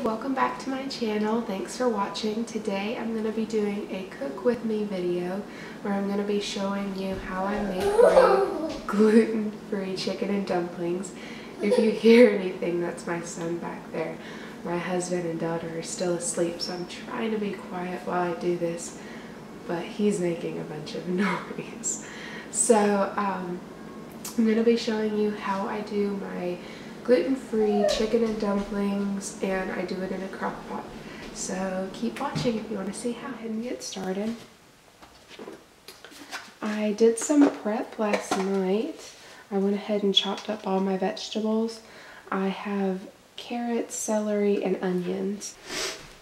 welcome back to my channel. Thanks for watching. Today I'm going to be doing a cook with me video where I'm going to be showing you how I make my gluten-free chicken and dumplings. If you hear anything, that's my son back there. My husband and daughter are still asleep, so I'm trying to be quiet while I do this, but he's making a bunch of noise. So I'm going to be showing you how I do my gluten-free chicken and dumplings, and I do it in a crock pot. So keep watching if you want to see how. And get started. I did some prep last night. I went ahead and chopped up all my vegetables. I have carrots, celery, and onions.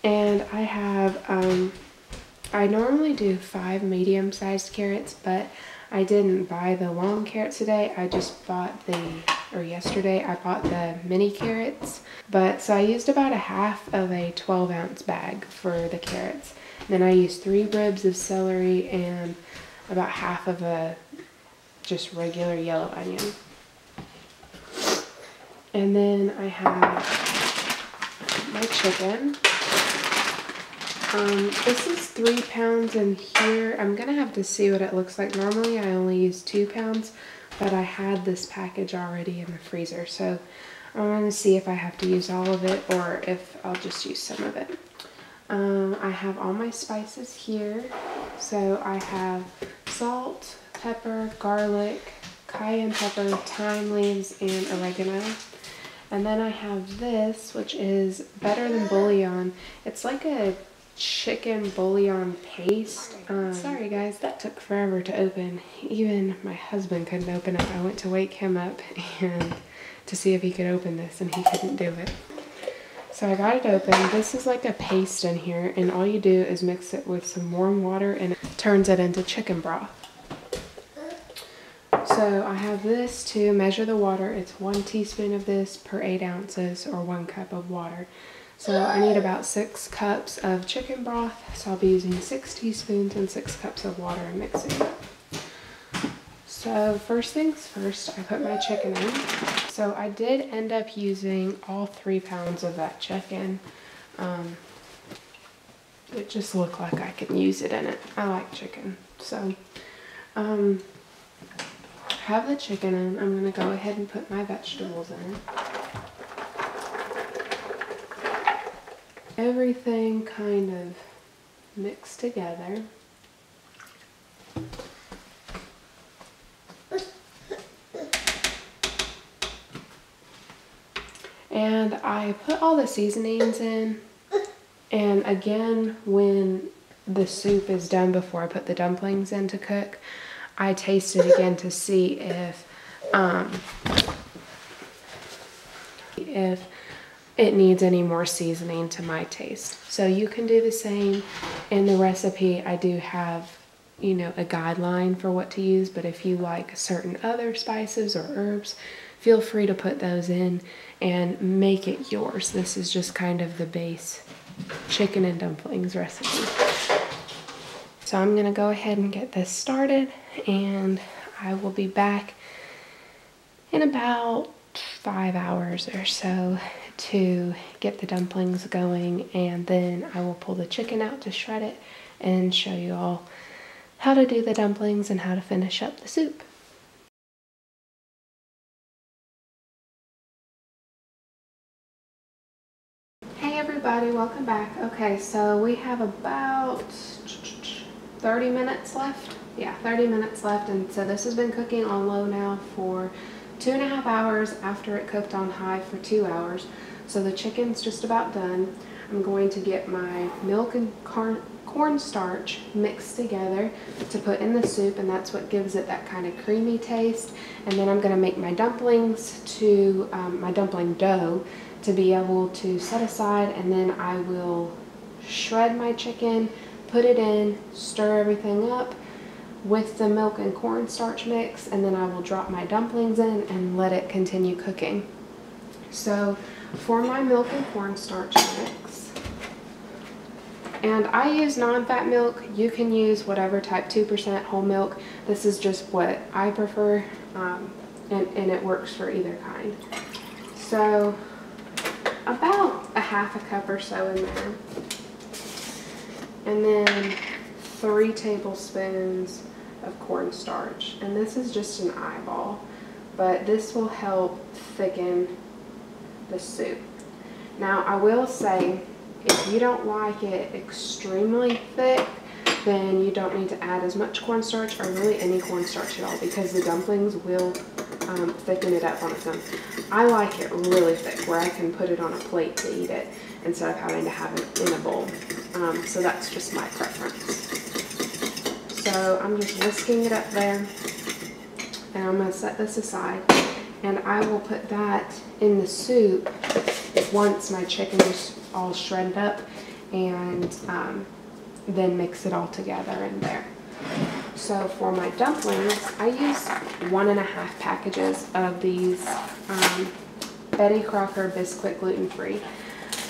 And I have, I normally do 5 medium-sized carrots, but I didn't buy the long carrots today. I just bought yesterday I bought the mini carrots. So I used about a half of a 12-ounce bag for the carrots. And then I used 3 ribs of celery and about half of a just regular yellow onion. And then I have my chicken. This is 3 pounds in here. I'm gonna have to see what it looks like. Normally I only use 2 pounds, but I had this package already in the freezer, so I'm gonna see if I have to use all of it or if I'll just use some of it. I have all my spices here. So I have salt, pepper, garlic, cayenne pepper, thyme leaves, and oregano. And then I have this, which is Better Than Bouillon. It's like a chicken bouillon paste. Sorry guys, that took forever to open. Even my husband couldn't open it. I went to wake him up and to see if he could open this, and he couldn't do it. So I got it open. This is like a paste in here, and all you do is mix it with some warm water and it turns it into chicken broth. So I have this to measure the water. It's 1 teaspoon of this per 8 ounces or 1 cup of water. So I need about 6 cups of chicken broth. So I'll be using 6 teaspoons and 6 cups of water and mixing it. So first things first, I put my chicken in. So I did end up using all 3 pounds of that chicken. It just looked like I could use it in it. I like chicken. So have the chicken in. I'm going to go ahead and put my vegetables in. Everything kind of mixed together. And I put all the seasonings in. And again, when the soup is done before I put the dumplings in to cook, I taste it again to see if it needs any more seasoning to my taste. So you can do the same. In the recipe, I do have, you know, a guideline for what to use, but if you like certain other spices or herbs, feel free to put those in and make it yours. This is just kind of the base chicken and dumplings recipe. So I'm gonna go ahead and get this started, and I will be back in about 5 hours or so to get the dumplings going, and then I will pull the chicken out to shred it and show you all how to do the dumplings and how to finish up the soup. Hey everybody, welcome back. Okay, so we have about 30 minutes left. Yeah, 30 minutes left, and so this has been cooking on low now for 2.5 hours after it cooked on high for 2 hours. So the chicken's just about done. I'm going to get my milk and cornstarch mixed together to put in the soup, and that's what gives it that kind of creamy taste. And then I'm going to make my dumplings to my dumpling dough to be able to set aside, and then I will shred my chicken, put it in, stir everything up with the milk and cornstarch mix, and then I will drop my dumplings in and let it continue cooking. So for my milk and cornstarch mix, and I use non-fat milk. You can use whatever type, 2% whole milk. This is just what I prefer, and it works for either kind. So about a half a cup or so in there. And then 3 tablespoons of cornstarch. And this is just an eyeball, but this will help thicken the soup. Now, I will say, if you don't like it extremely thick, then you don't need to add as much cornstarch, or really any cornstarch at all, because the dumplings will thicken it up on its own. I like it really thick, where I can put it on a plate to eat it instead of having to have it in a bowl. So that's just my preference. So I'm just whisking it up there, and I'm going to set this aside, and I will put that in the soup once my chicken is all shredded up, and then mix it all together in there. So for my dumplings, I use 1.5 packages of these Betty Crocker Bisquick Gluten Free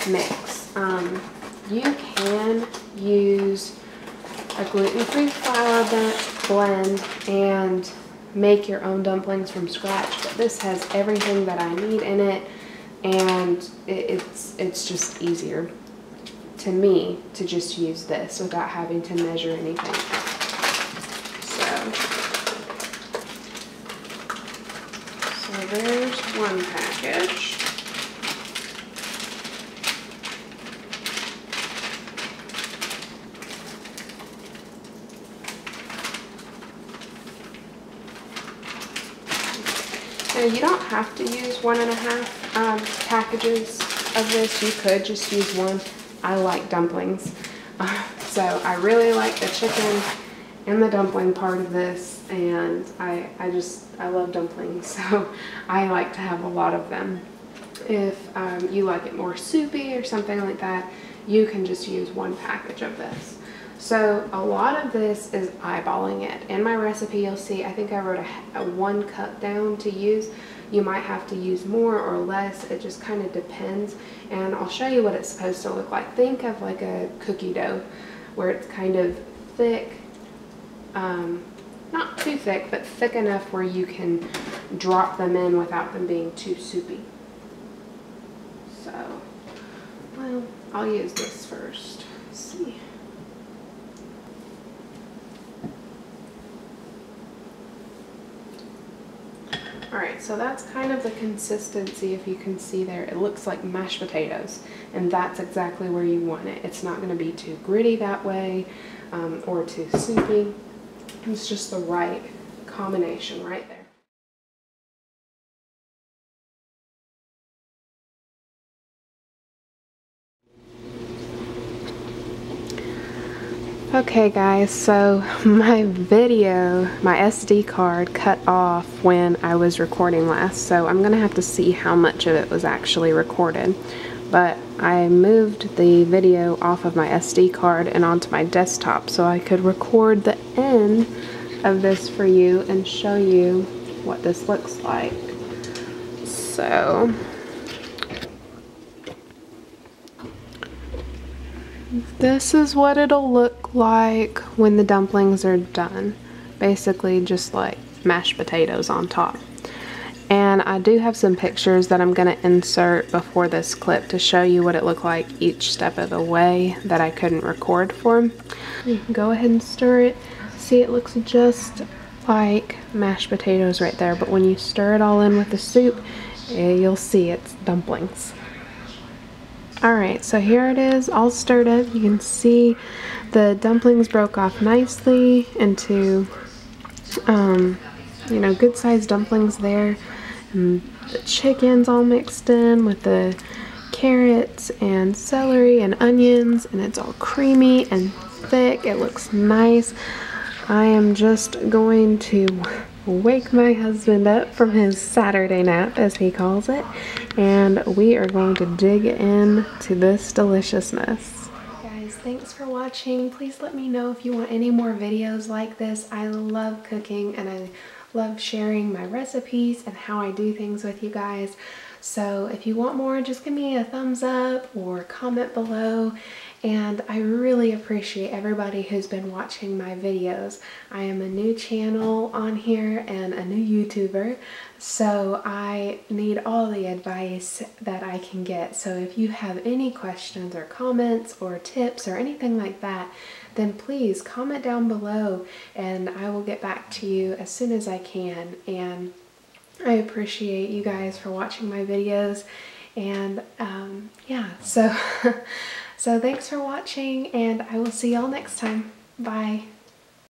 mix. You can use a gluten-free flour blend and make your own dumplings from scratch, but this has everything that I need in it, and it's just easier to me to just use this without having to measure anything. So there's one package. Now, you don't have to use 1.5 packages of this. You could just use one. I like dumplings, so I really like the chicken and the dumpling part of this, and I love dumplings, so I like to have a lot of them. If you like it more soupy or something like that, you can just use 1 package of this. So a lot of this is eyeballing it. In my recipe, you'll see, I think I wrote a 1 cup down to use. You might have to use more or less. It just kind of depends. And I'll show you what it's supposed to look like. Think of like a cookie dough, where it's kind of thick, not too thick, but thick enough where you can drop them in without them being too soupy. So, well, I'll use this first. Let's see. Alright, so that's kind of the consistency, if you can see there. It looks like mashed potatoes, and that's exactly where you want it. It's not going to be too gritty that way, or too soupy. It's just the right combination right there. Okay guys, so my video, my SD card cut off when I was recording last, so I'm gonna have to see how much of it was actually recorded. But I moved the video off of my SD card and onto my desktop so I could record the end of this for you and show you what this looks like. So this is what it'll look like when the dumplings are done. Basically just like mashed potatoes on top. And I do have some pictures that I'm going to insert before this clip to show you what it looked like each step of the way that I couldn't record for. You can go ahead and stir it. See, it looks just like mashed potatoes right there, but when you stir it all in with the soup, you'll see it's dumplings. Alright, so here it is all stirred up. You can see the dumplings broke off nicely into, you know, good sized dumplings there. And the chicken's all mixed in with the carrots and celery and onions, and it's all creamy and thick. It looks nice. I am just going to wake my husband up from his Saturday nap, as he calls it, and we are going to dig into this deliciousness. Guys, thanks for watching. Please let me know if you want any more videos like this. I love cooking and I love sharing my recipes and how I do things with you guys. So if you want more, just give me a thumbs up or comment below. And I really appreciate everybody who's been watching my videos. I am a new channel on here and a new YouTuber, so I need all the advice that I can get. So if you have any questions or comments or tips or anything like that, then please comment down below and I will get back to you as soon as I can. And I appreciate you guys for watching my videos. And yeah, so so thanks for watching, and I will see y'all next time. Bye.